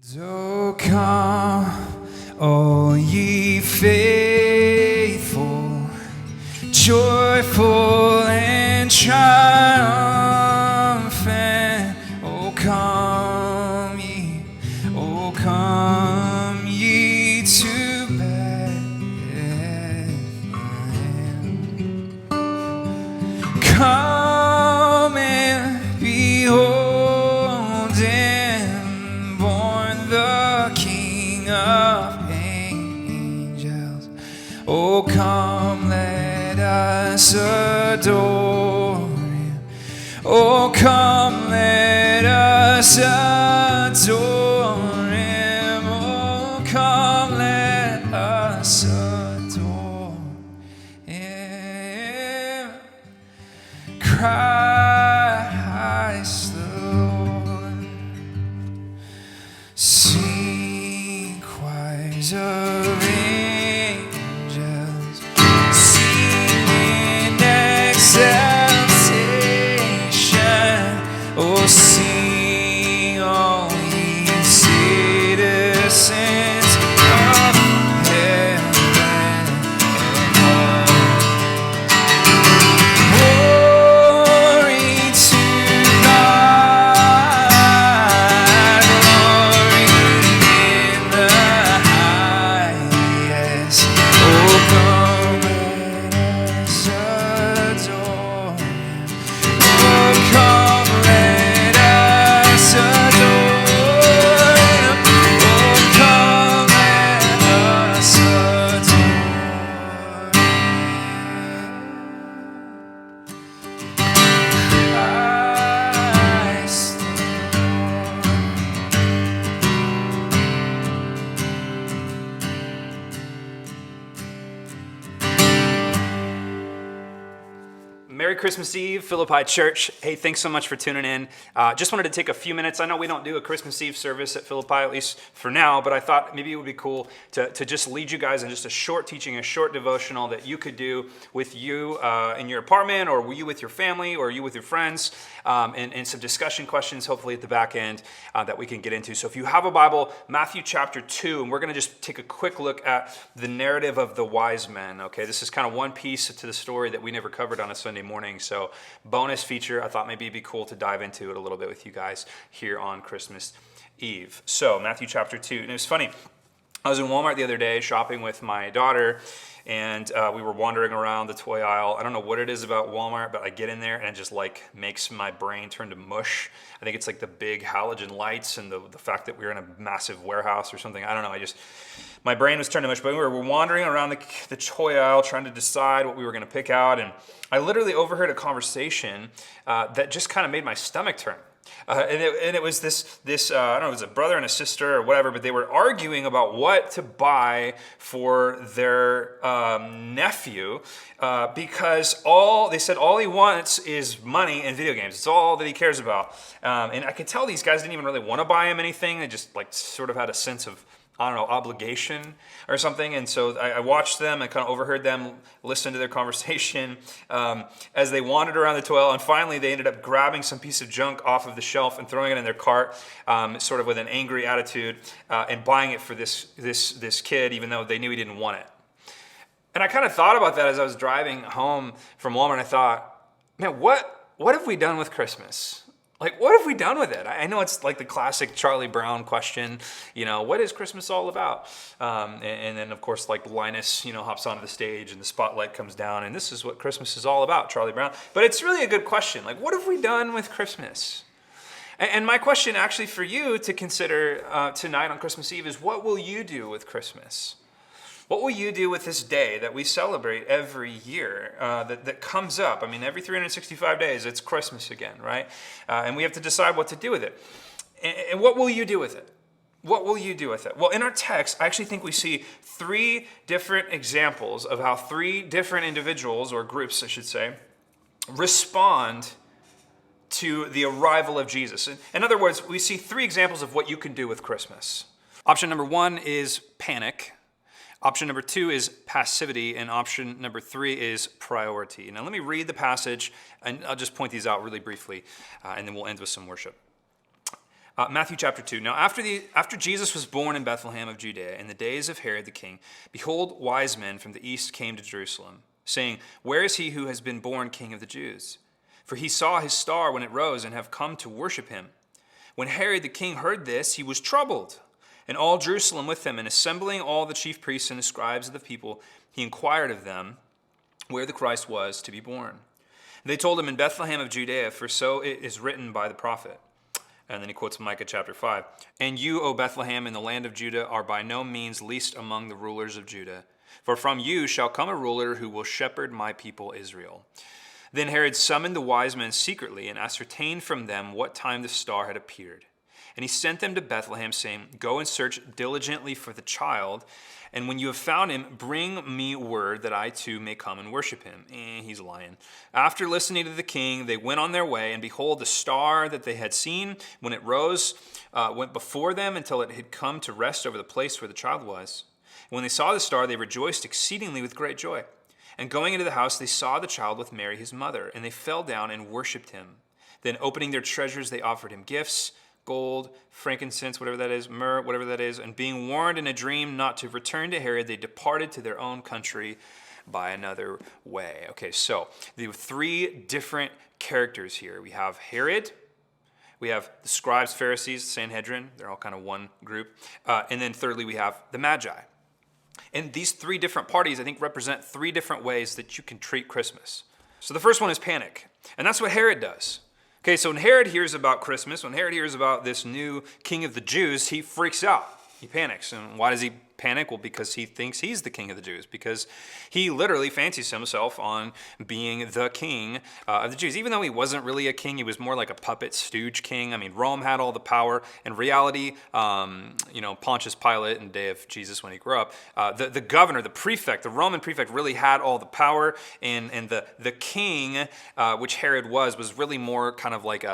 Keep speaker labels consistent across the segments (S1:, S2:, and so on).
S1: So come, all ye faithful, joyful and triumphant. Oh come ye to Bethlehem. Come and behold him, born the King of angels. Oh, come, let us adore him. Oh, come, let us adore him. Oh, come, let us adore him. Christ the Lord. Sing, choirs of angels, sing in exaltation. Oh, sing, all ye citizens of heaven and glory to God, glory in the highest. Oh, come, let us adore him. Oh, come, let us adore him. Oh, come, let us adore Christ the
S2: Merry Christmas Eve, Philippi Church. Hey, thanks so much for tuning in. Just wanted to take a few minutes. I know we don't do a Christmas Eve service at Philippi, at least for now, but I thought maybe it would be cool to just lead you guys in just a short teaching, a short devotional that you could do with you in your apartment, or you with your family, or you with your friends, and some discussion questions, hopefully at the back end, that we can get into. So if you have a Bible, Matthew chapter 2, and we're going to just take a quick look at the narrative of the wise men, okay? This is kind of one piece to the story that we never covered on a Sunday morning, so bonus feature. I thought maybe it'd be cool to dive into it a little bit with you guys here on Christmas Eve. So Matthew chapter 2, and it was funny. I was in Walmart the other day shopping with my daughter, and we were wandering around the toy aisle. I don't know what it is about Walmart, but I get in there and it just like makes my brain turn to mush. I think it's like the big halogen lights and the fact that we're in a massive warehouse or something. I don't know. My brain was turning to mush, but we were wandering around the toy aisle trying to decide what we were going to pick out, and I literally overheard a conversation that just kind of made my stomach turn. And it was this I don't know, it was a brother and a sister or whatever, but they were arguing about what to buy for their nephew because they said all he wants is money and video games. It's all that he cares about. And I could tell these guys didn't even really want to buy him anything. They just like sort of had a sense of, I don't know, obligation or something. And so I watched them and kind of overheard them listen to their conversation as they wandered around the toy aisle. And finally, they ended up grabbing some piece of junk off of the shelf and throwing it in their cart, sort of with an angry attitude, and buying it for this kid, even though they knew he didn't want it. And I kind of thought about that as I was driving home from Walmart. And I thought, man, what have we done with Christmas? Like, what have we done with it? I know it's like the classic Charlie Brown question, what is Christmas all about? And then, of course, like Linus, hops onto the stage and the spotlight comes down, and this is what Christmas is all about, Charlie Brown. But it's really a good question. Like, what have we done with Christmas? And my question actually for you to consider tonight on Christmas Eve is, what will you do with Christmas? What will you do with this day that we celebrate every year that comes up? I mean, every 365 days, it's Christmas again, right? And we have to decide what to do with it. And what will you do with it? What will you do with it? Well, in our text, I actually think we see three different examples of how three different individuals, or groups, I should say, respond to the arrival of Jesus. In other words, we see three examples of what you can do with Christmas. Option number one is panic. Option number two is passivity, and option number three is priority. Now let me read the passage, and I'll just point these out really briefly, and then we'll end with some worship. Matthew chapter 2. Now, after Jesus was born in Bethlehem of Judea, in the days of Herod the king, behold, wise men from the east came to Jerusalem, saying, "Where is he who has been born King of the Jews? For he saw his star when it rose and have come to worship him." When Herod the king heard this, he was troubled, and all Jerusalem with him. And assembling all the chief priests and the scribes of the people, he inquired of them where the Christ was to be born. They told him, "In Bethlehem of Judea, for so it is written by the prophet." And then he quotes Micah chapter 5. "And you, O Bethlehem, in the land of Judah, are by no means least among the rulers of Judah. For from you shall come a ruler who will shepherd my people Israel." Then Herod summoned the wise men secretly and ascertained from them what time the star had appeared. And he sent them to Bethlehem, saying, "Go and search diligently for the child, and when you have found him, bring me word that I too may come and worship him." He's lying. After listening to the king, they went on their way, and behold, the star that they had seen when it rose went before them until it had come to rest over the place where the child was. And when they saw the star, they rejoiced exceedingly with great joy. And going into the house, they saw the child with Mary his mother, and they fell down and worshipped him. Then opening their treasures, they offered him gifts, gold, frankincense, whatever that is, myrrh, whatever that is. And being warned in a dream not to return to Herod, they departed to their own country by another way. Okay, so there are three different characters here. We have Herod, we have the scribes, Pharisees, Sanhedrin. They're all kind of one group. And then thirdly, we have the Magi. And these three different parties, I think, represent three different ways that you can treat Christmas. So the first one is panic. And that's what Herod does. Okay, so when Herod hears about Christmas, when Herod hears about this new king of the Jews, he freaks out. He panics. And why does he panic? Well, because he thinks he's the king of the Jews, because he literally fancies himself on being the king of the Jews. Even though he wasn't really a king, he was more like a puppet stooge king. I mean, Rome had all the power. In reality, Pontius Pilate in the day of Jesus when he grew up, the governor, the prefect, the Roman prefect really had all the power, and the king, which Herod was really more kind of like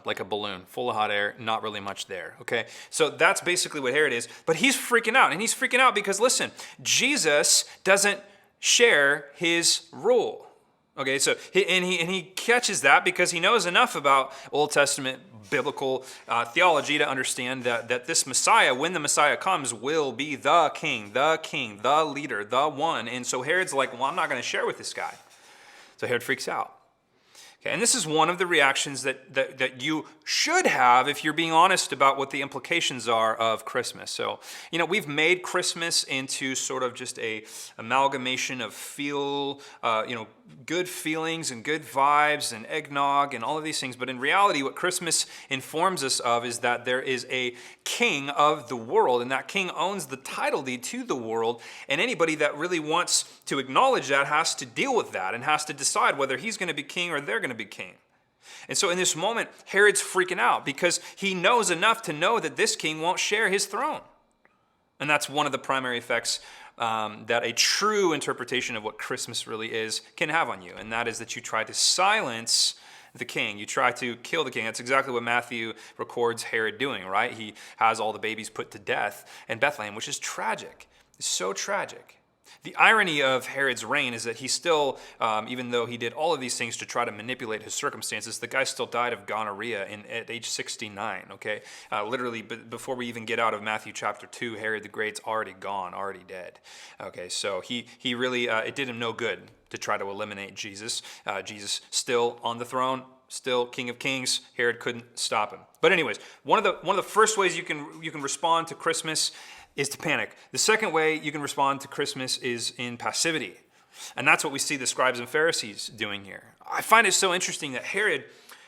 S2: like a balloon full of hot air, not really much there, okay? So that's basically what Herod is, but he's freaking out, and he's freaking out because, listen, Jesus doesn't share his rule, okay? So, he catches that because he knows enough about Old Testament biblical theology to understand that this Messiah, when the Messiah comes, will be the king, the leader, the one, and so Herod's like, well, I'm not going to share with this guy. So Herod freaks out. Okay, and this is one of the reactions that you should have if you're being honest about what the implications are of Christmas. So, we've made Christmas into sort of just a amalgamation of good feelings and good vibes and eggnog and all of these things. But in reality, what Christmas informs us of is that there is a king of the world, and that king owns the title deed to the world. And anybody that really wants to acknowledge that has to deal with that and has to decide whether he's going to be king or they're going to be king. And so in this moment, Herod's freaking out because he knows enough to know that this king won't share his throne. And that's one of the primary effects that a true interpretation of what Christmas really is can have on you. And that is that you try to silence the king. You try to kill the king. That's exactly what Matthew records Herod doing, right? He has all the babies put to death in Bethlehem, which is tragic. It's so tragic. The irony of Herod's reign is that he still, even though he did all of these things to try to manipulate his circumstances, the guy still died of gonorrhea at age 69, okay? Literally, before we even get out of Matthew chapter 2, Herod the Great's already gone, already dead. Okay, so he really, it did him no good to try to eliminate Jesus. Jesus still on the throne, still King of Kings. Herod couldn't stop him. But anyways, one of the first ways you can respond to Christmas is to panic. The second way you can respond to Christmas is in passivity. And that's what we see the scribes and Pharisees doing here. I find it so interesting that Herod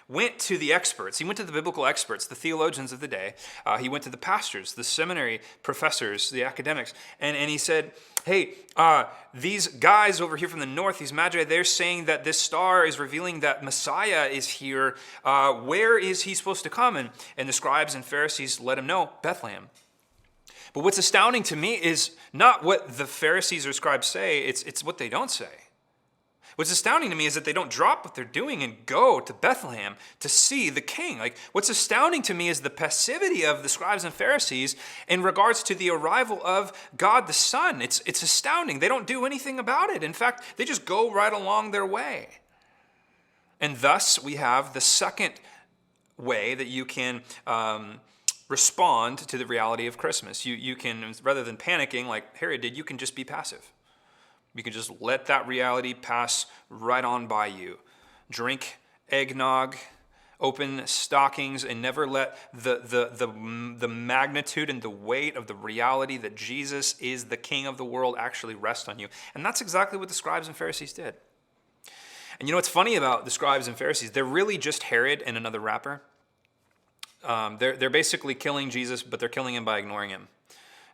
S2: went to the experts. He went to the biblical experts, the theologians of the day. He went to the pastors, the seminary professors, the academics. And he said, hey, these guys over here from the north, these magi, they're saying that this star is revealing that Messiah is here. Where is he supposed to come? And the scribes and Pharisees let him know, Bethlehem. But what's astounding to me is not what the Pharisees or scribes say, it's what they don't say. What's astounding to me is that they don't drop what they're doing and go to Bethlehem to see the king. Like, what's astounding to me is the passivity of the scribes and Pharisees in regards to the arrival of God the Son. It's astounding. They don't do anything about it. In fact, they just go right along their way. And thus, we have the second way that you can respond to the reality of Christmas. You can, rather than panicking like Herod did, you can just be passive. You can just let that reality pass right on by you. Drink eggnog, open stockings, and never let the magnitude and the weight of the reality that Jesus is the King of the world actually rest on you. And that's exactly what the scribes and Pharisees did. And you know what's funny about the scribes and Pharisees? They're really just Herod and another rapper. They're basically killing Jesus, but they're killing him by ignoring him.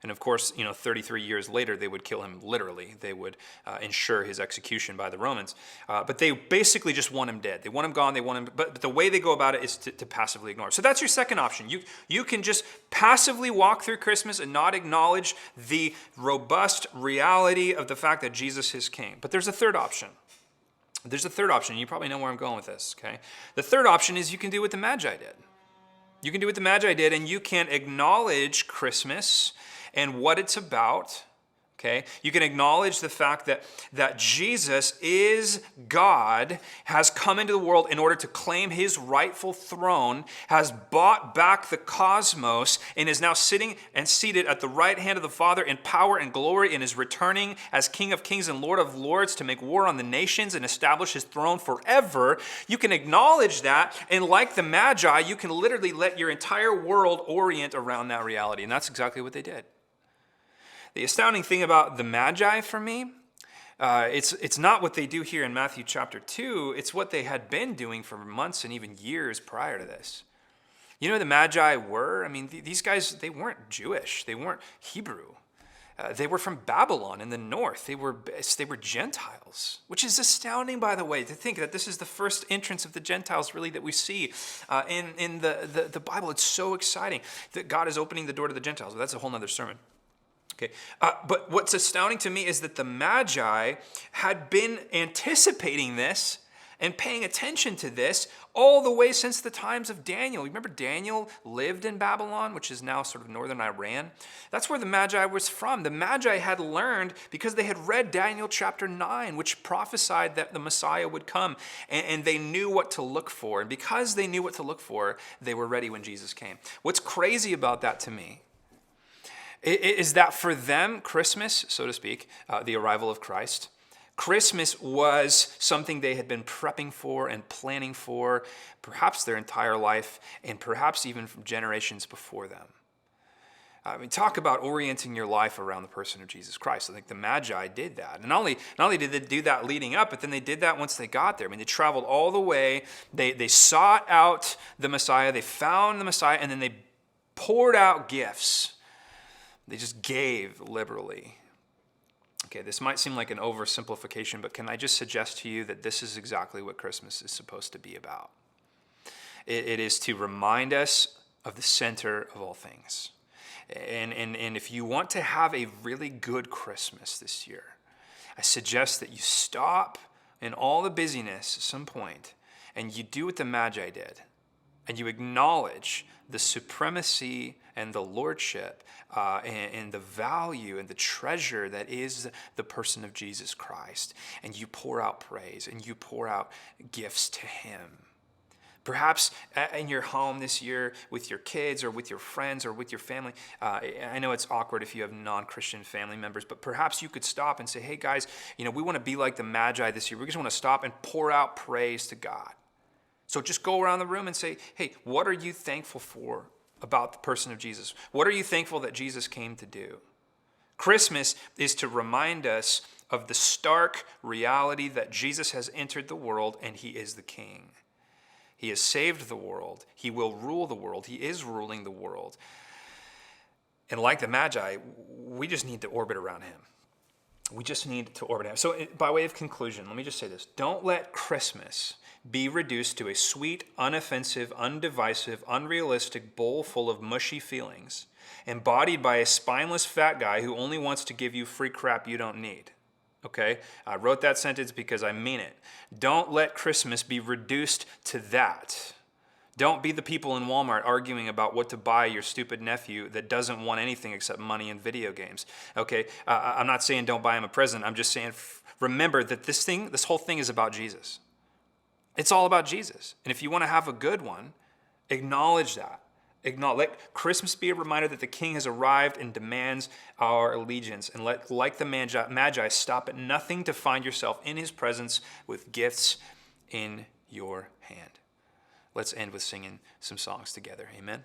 S2: And of course, 33 years later, they would kill him literally. They would ensure his execution by the Romans. But they basically just want him dead. They want him gone. They want him. But the way they go about it is to passively ignore. So that's your second option. You can just passively walk through Christmas and not acknowledge the robust reality of the fact that Jesus is King. But there's a third option. There's a third option. You probably know where I'm going with this. Okay. The third option is you can do what the Magi did. You can do what the Magi did, and you can acknowledge Christmas and what it's about, okay? You can acknowledge the fact that Jesus is God, has come into the world in order to claim his rightful throne, has bought back the cosmos, and is now sitting and seated at the right hand of the Father in power and glory, and is returning as King of kings and Lord of lords to make war on the nations and establish his throne forever. You can acknowledge that, and like the Magi, you can literally let your entire world orient around that reality, and that's exactly what they did. The astounding thing about the Magi for me, it's not what they do here in Matthew chapter 2, it's what they had been doing for months and even years prior to this. You know who the Magi were? I mean, these guys, they weren't Jewish, they weren't Hebrew. They were from Babylon in the north. They were Gentiles, which is astounding, by the way, to think that this is the first entrance of the Gentiles really that we see in the Bible. It's so exciting that God is opening the door to the Gentiles. But that's a whole other sermon. Okay, but what's astounding to me is that the Magi had been anticipating this and paying attention to this all the way since the times of Daniel. Remember Daniel lived in Babylon, which is now sort of northern Iran? That's where the Magi was from. The Magi had learned because they had read Daniel chapter 9, which prophesied that the Messiah would come, and they knew what to look for. And because they knew what to look for, they were ready when Jesus came. What's crazy about that to me is that for them, Christmas, so to speak, the arrival of Christ, Christmas was something they had been prepping for and planning for perhaps their entire life and perhaps even from generations before them. I mean, talk about orienting your life around the person of Jesus Christ. I think the Magi did that. And not only did they do that leading up, but then they did that once they got there. I mean, they traveled all the way. They sought out the Messiah. They found the Messiah, and then they poured out gifts. They just gave liberally. Okay, this might seem like an oversimplification, but can I just suggest to you that this is exactly what Christmas is supposed to be about? It is to remind us of the center of all things. And if you want to have a really good Christmas this year, I suggest that you stop in all the busyness at some point and you do what the Magi did, and you acknowledge the supremacy and the lordship and the value and the treasure that is the person of Jesus Christ. And you pour out praise and you pour out gifts to him. Perhaps in your home this year with your kids or with your friends or with your family. I know it's awkward if you have non-Christian family members, but perhaps you could stop and say, hey guys, we want to be like the Magi this year. We just want to stop and pour out praise to God. So just go around the room and say, hey, what are you thankful for about the person of Jesus? What are you thankful that Jesus came to do? Christmas is to remind us of the stark reality that Jesus has entered the world and he is the King. He has saved the world. He will rule the world. He is ruling the world. And like the Magi, we just need to orbit around him. We just need to orbit him. So by way of conclusion, let me just say this. Don't let Christmas be reduced to a sweet, unoffensive, undivisive, unrealistic bowl full of mushy feelings, embodied by a spineless fat guy who only wants to give you free crap you don't need. Okay? I wrote that sentence because I mean it. Don't let Christmas be reduced to that. Don't be the people in Walmart arguing about what to buy your stupid nephew that doesn't want anything except money and video games. Okay? I'm not saying don't buy him a present. I'm just saying remember that this whole thing is about Jesus. It's all about Jesus. And if you want to have a good one, Acknowledge that. Let Christmas be a reminder that the King has arrived and demands our allegiance. And like the Magi, stop at nothing to find yourself in his presence with gifts in your hand. Let's end with singing some songs together. Amen.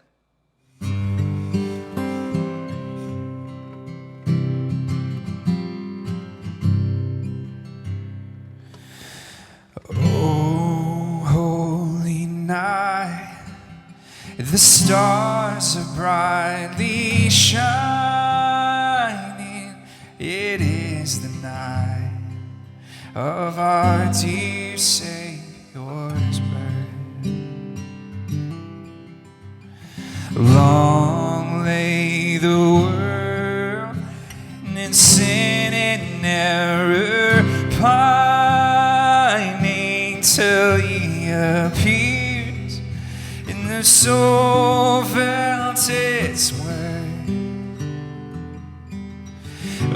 S1: Oh, holy night, the stars are brightly shining. It is the night of our dear Savior's birth. Long lay the world in sin and error pining, till he appears and the soul felt its worth.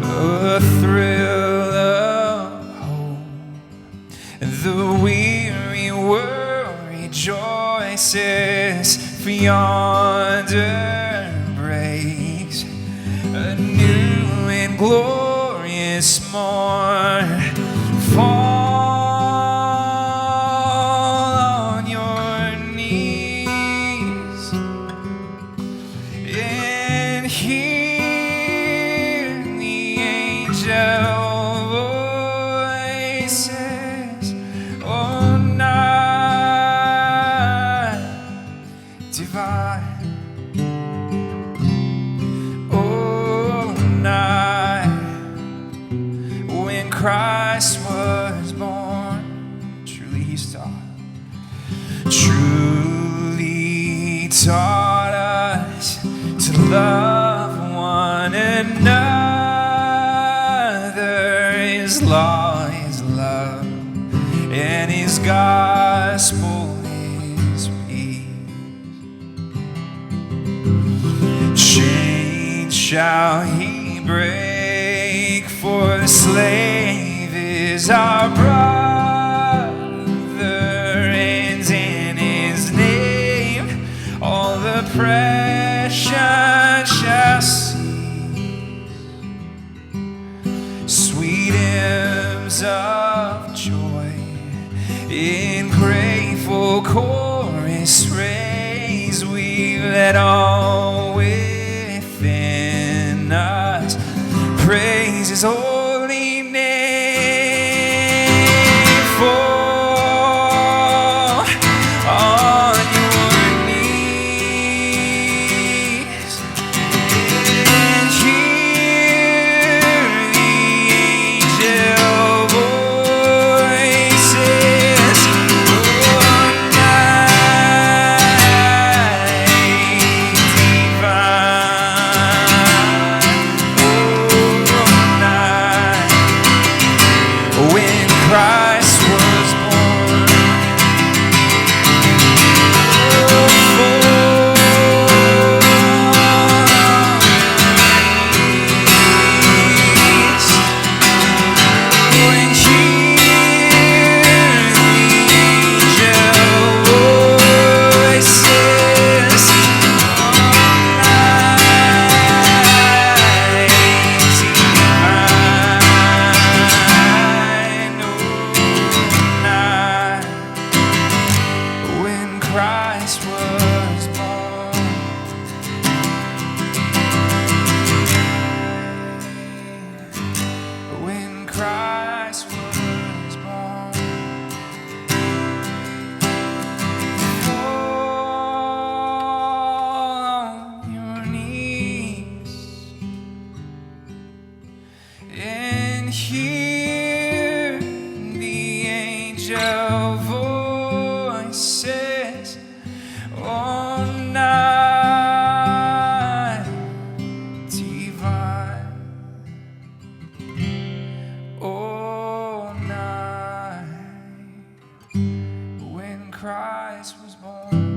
S1: A thrill of hope, the weary world rejoices, for yonder breaks a new and glorious morn. Fall on your knees and hear the angel voices. Oh, night divine, oh, night when Christ was born. Truly he's taught us to love one another. His law is love, and his gospel is peace. Chains shall he break, for the slave is our brother, and in his name all the oppression shall cease. Sweet hymns of joy in grateful chorus raise we, let all within us praise his holy name. Fall on your knees and hear the angel voices. Oh, night divine, oh, night when Christ was born. Oh, when hear the angel voices. When Christ was born, when Christ was born, fall on your knees and hear the angel voices. Oh, night divine, oh, night when Christ was born.